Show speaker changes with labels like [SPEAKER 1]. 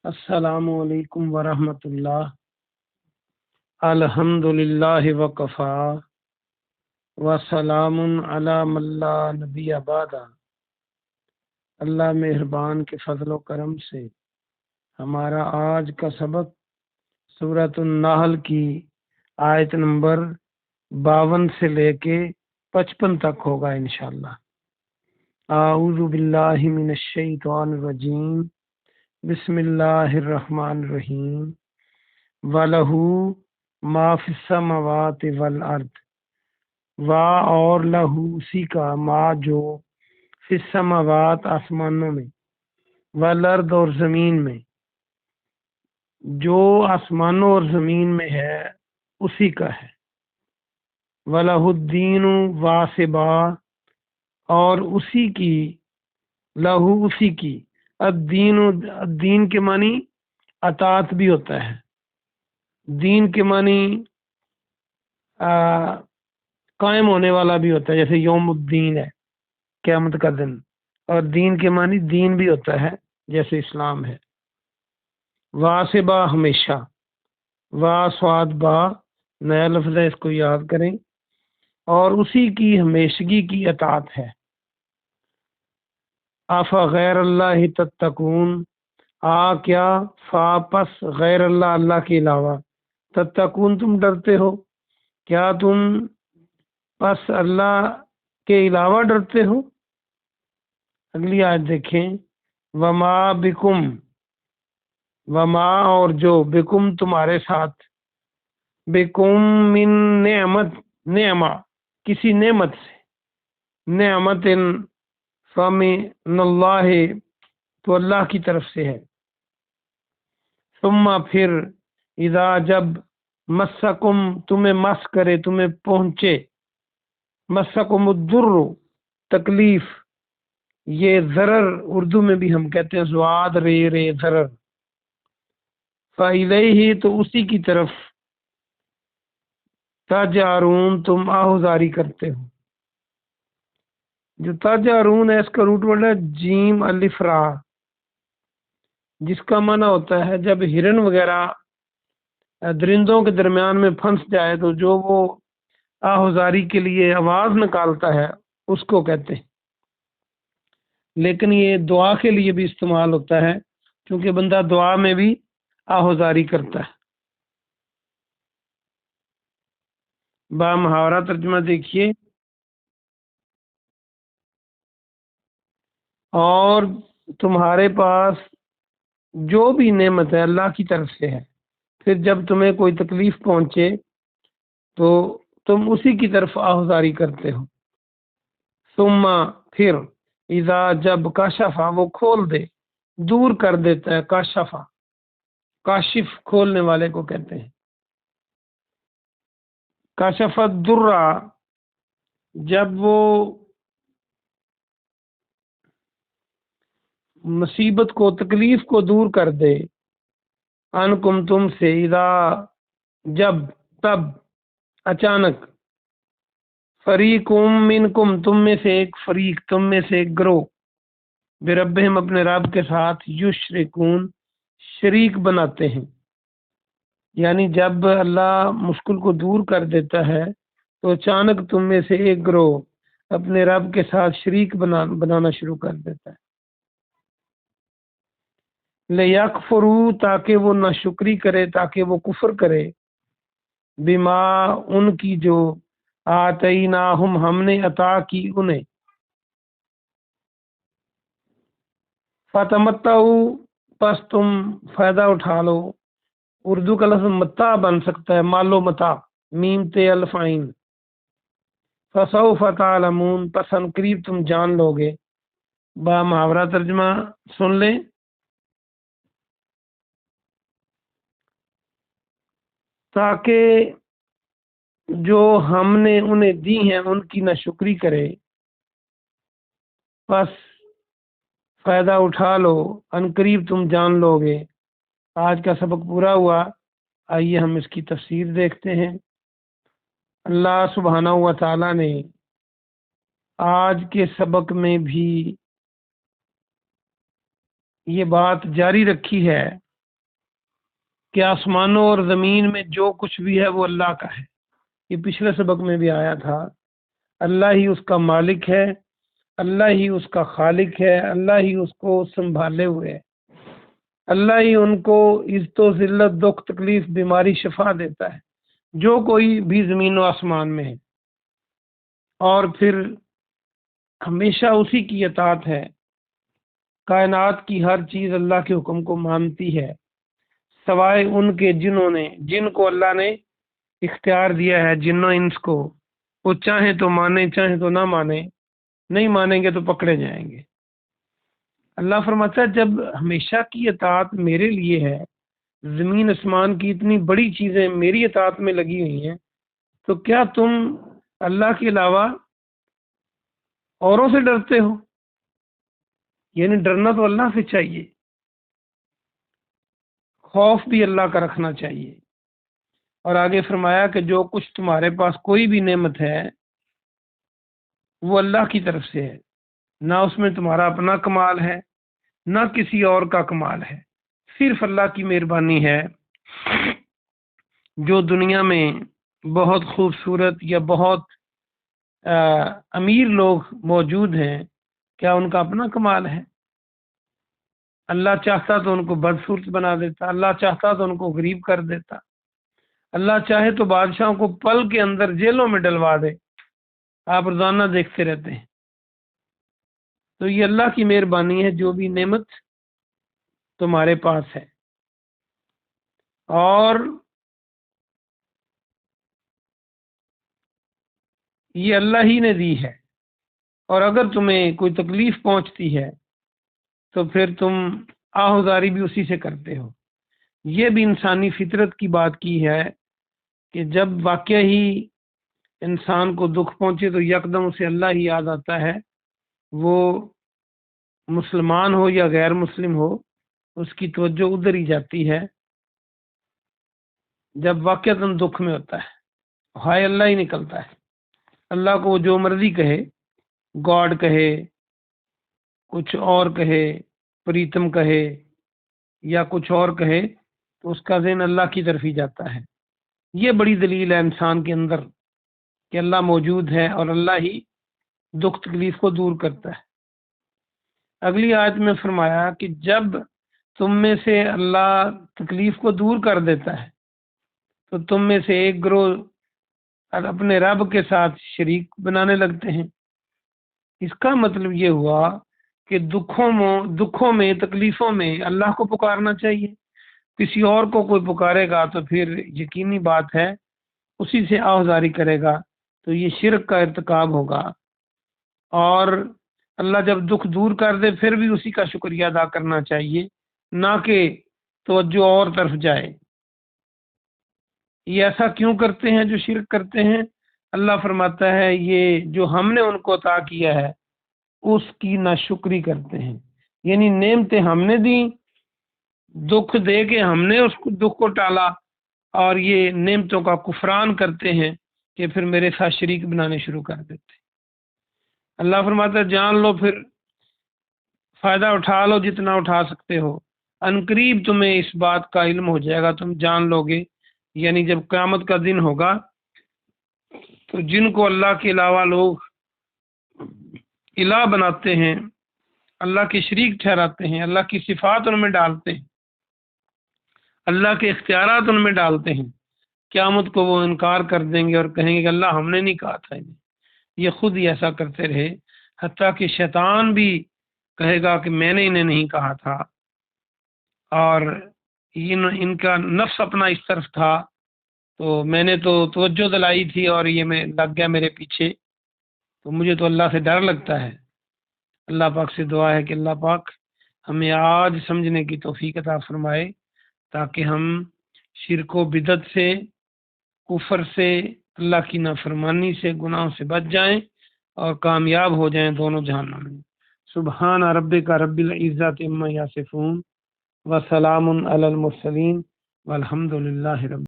[SPEAKER 1] السلام علیکم ورحمۃ اللہ۔ الحمد للہ وکفا وسلام علی من لا نبی بعد۔ اللہ مہربان کے فضل و کرم سے ہمارا آج کا سبق سورۃ النحل کی آیت نمبر 52 سے لے کے 55 تک ہوگا انشاءاللہ۔ اعوذ باللہ من الشیطان الرجیم، بسم اللہ الرحمن الرحیم۔ وَلَهُ مَا فِي السَّمَاوَاتِ وَالْأَرْضِ، اور لہو اسی کا ما جو فی السماوات آسمانوں میں، والارض اور زمین میں، جو آسمانوں اور زمین میں ہے اسی کا ہے۔ وَلَهُ الدِّينُ وَاسِبًا، اور اسی کی، لہو اسی کی، الدین کے معنی اطاعت بھی ہوتا ہے، دین کے معنی قائم ہونے والا بھی ہوتا ہے، جیسے یوم الدین ہے قیامت کا دن، اور دین کے معنی دین بھی ہوتا ہے جیسے اسلام ہے۔ واسبا ہمیشہ، وا سواد با نیا لفظ ہے، اس کو یاد کریں، اور اسی کی ہمیشگی کی اطاعت ہے۔ آفا غیر اللہ تتقون، کیا فا پس غیر اللہ، اللہ کے علاوہ، تتقون تم ڈرتے ہو، کیا تم پس اللہ کے علاوہ ڈرتے ہو۔ اگلی آیت دیکھیں، وما بکم، وما اور جو، بکم تمہارے ساتھ، بکم من نعمت، نعمہ کسی نعمت سے، نعمت فمن اللہ تو اللہ کی طرف سے ہے۔ ثم پھر، اذا جب، مسکم تمہیں مس کرے، تمہیں پہنچے، مسکم الضر تکلیف، یہ ضرر اردو میں بھی ہم کہتے ہیں زواد رے ضرر، فَإِلَيْهِ تو اسی کی طرف، تجارون تم آہوزاری کرتے ہو۔ جو تجارون ہے اس کا روٹ ورڈ ہے جیم الف را، جس کا معنی ہوتا ہے جب ہرن وغیرہ درندوں کے درمیان میں پھنس جائے تو جو وہ آہوزاری کے لیے آواز نکالتا ہے اس کو کہتے ہیں، لیکن یہ دعا کے لیے بھی استعمال ہوتا ہے کیونکہ بندہ دعا میں بھی آہوزاری کرتا ہے۔ با محاورہ ترجمہ دیکھیے، اور تمہارے پاس جو بھی نعمت ہے اللہ کی طرف سے ہے، پھر جب تمہیں کوئی تکلیف پہنچے تو تم اسی کی طرف آہوزاری کرتے ہو۔ ثم پھر، اذا جب، کاشفا وہ کھول دے، دور کر دیتا ہے، کاشفا، کاشف کھولنے والے کو کہتے ہیں۔ کاشف الضر، جب وہ مصیبت کو، تکلیف کو دور کر دے، انکم تم سے، اذا جب، تب، اچانک، فریقم منکم تم میں سے ایک فریق، تم میں سے ایک گروہ، بربہم اپنے رب کے ساتھ، یشرکون شریک بناتے ہیں، یعنی جب اللہ مشکل کو دور کر دیتا ہے تو اچانک تم میں سے ایک گروہ اپنے رب کے ساتھ شریک بنانا شروع کر دیتا ہے۔ لیکفروا تاکہ وہ ناشکری کرے، تاکہ وہ کفر کرے، بما ان کی جو، آتیناہم ہم نے عطا کی انہیں، فتمتعوا پس تم فائدہ اٹھا لو۔ اردو کا لفظ متاع بن سکتا ہے، مال و متاع، میم تے الف عین، فسوف تعلمون پس ان قریب تم جان لو گے۔ با محاورہ ترجمہ سن لیں، تاکہ جو ہم نے انہیں دی ہیں ان کی ناشکری کرے، بس فائدہ اٹھا لو، ان قریب تم جان لو گے۔ آج کا سبق پورا ہوا، آئیے ہم اس کی تفسیر دیکھتے ہیں۔ اللہ سبحانہ و تعالی نے آج کے سبق میں بھی یہ بات جاری رکھی ہے کہ آسمانوں اور زمین میں جو کچھ بھی ہے وہ اللہ کا ہے. یہ پچھلے سبق میں بھی آیا تھا. اللہ ہی اس کا مالک ہے، اللہ ہی اس کا خالق ہے، اللہ ہی اس کو سنبھالے ہوئے ہے، اللہ ہی ان کو عزت و ذلت، دکھ تکلیف، بیماری، شفا دیتا ہے، جو کوئی بھی زمین و آسمان میں ہے. اور پھر ہمیشہ اسی کی اطاعت ہے. کائنات کی ہر چیز اللہ کے حکم کو مانتی ہے، سوائے ان کے جن کو اللہ نے اختیار دیا ہے، جن و انس کو. وہ چاہیں تو مانے، چاہیں تو نہ مانے، نہیں مانیں گے تو پکڑے جائیں گے. اللہ فرماتا ہے جب ہمیشہ کی اطاعت میرے لیے ہے، زمین آسمان کی اتنی بڑی چیزیں میری اطاعت میں لگی ہوئی ہیں، تو کیا تم اللہ کے علاوہ اوروں سے ڈرتے ہو؟ یعنی ڈرنا تو اللہ سے چاہیے، خوف بھی اللہ کا رکھنا چاہیے. اور آگے فرمایا کہ جو کچھ تمہارے پاس کوئی بھی نعمت ہے وہ اللہ کی طرف سے ہے، نہ اس میں تمہارا اپنا کمال ہے، نہ کسی اور کا کمال ہے، صرف اللہ کی مہربانی ہے. جو دنیا میں بہت خوبصورت یا بہت امیر لوگ موجود ہیں، کیا ان کا اپنا کمال ہے؟ اللہ چاہتا تو ان کو بدصورت بنا دیتا، اللہ چاہتا تو ان کو غریب کر دیتا، اللہ چاہے تو بادشاہوں کو پل کے اندر جیلوں میں ڈلوا دے. آپ روزانہ دیکھتے رہتے ہیں. تو یہ اللہ کی مہربانی ہے جو بھی نعمت تمہارے پاس ہے، اور یہ اللہ ہی نے دی ہے. اور اگر تمہیں کوئی تکلیف پہنچتی ہے تو پھر تم آہوزاری بھی اسی سے کرتے ہو. یہ بھی انسانی فطرت کی بات کی ہے کہ جب واقعہ ہی انسان کو دکھ پہنچے تو یکدم اسے اللہ ہی یاد آتا ہے. وہ مسلمان ہو یا غیر مسلم ہو، اس کی توجہ ادھر ہی جاتی ہے. جب واقعتاً دکھ میں ہوتا ہے، ہائے اللہ ہی نکلتا ہے. اللہ کو جو مرضی کہے، گاڈ کہے، کچھ اور کہے، پریتم کہے، یا کچھ اور کہے، تو اس کا ذہن اللہ کی طرف ہی جاتا ہے. یہ بڑی دلیل ہے انسان کے اندر کہ اللہ موجود ہے اور اللہ ہی دکھ تکلیف کو دور کرتا ہے. اگلی آیت میں فرمایا کہ جب تم میں سے اللہ تکلیف کو دور کر دیتا ہے تو تم میں سے ایک گروہ اپنے رب کے ساتھ شریک بنانے لگتے ہیں. اس کا مطلب یہ ہوا کہ دکھوں میں تکلیفوں میں اللہ کو پکارنا چاہیے. کسی اور کو کوئی پکارے گا تو پھر یقینی بات ہے اسی سے آہوزاری کرے گا، تو یہ شرک کا ارتکاب ہوگا. اور اللہ جب دکھ دور کر دے پھر بھی اسی کا شکریہ ادا کرنا چاہیے، نہ کہ توجہ اور طرف جائے. یہ ایسا کیوں کرتے ہیں جو شرک کرتے ہیں؟ اللہ فرماتا ہے یہ جو ہم نے ان کو عطا کیا ہے اس کی ناشکری کرتے ہیں. یعنی نعمتیں ہم نے دی، دکھ دے کے ہم نے اس دکھ کو ٹالا، اور یہ نعمتوں کا کفران کرتے ہیں کہ پھر میرے ساتھ شریک بنانے شروع کر دیتے. اللہ فرماتا ہے جان لو، پھر فائدہ اٹھا لو جتنا اٹھا سکتے ہو. عنقریب تمہیں اس بات کا علم ہو جائے گا، تم جان لو گے. یعنی جب قیامت کا دن ہوگا تو جن کو اللہ کے علاوہ لوگ الہ بناتے ہیں، اللہ کے شریک ٹھہراتے ہیں، اللہ کی صفات ان میں ڈالتے ہیں، اللہ کے اختیارات ان میں ڈالتے ہیں، قیامت کو وہ انکار کر دیں گے اور کہیں گے کہ اللہ ہم نے نہیں کہا تھا انہیں. یہ خود ہی ایسا کرتے رہے، حتیٰ کہ شیطان بھی کہے گا کہ میں نے انہیں نہیں کہا تھا، اور ان کا نفس اپنا اس طرف تھا، تو میں نے تو توجہ دلائی تھی اور یہ میں لگ گیا میرے پیچھے. تو مجھے تو اللہ سے ڈر لگتا ہے. اللہ پاک سے دعا ہے کہ اللہ پاک ہمیں آج سمجھنے کی توفیق عطا فرمائے، تاکہ ہم شرک و بدعت سے، کفر سے، اللہ کی نافرمانی سے، گناہوں سے بچ جائیں اور کامیاب ہو جائیں دونوں جہانوں میں. سبحان ربک رب العزت عما یصفون وسلام علی المرسلین والحمد للہ رب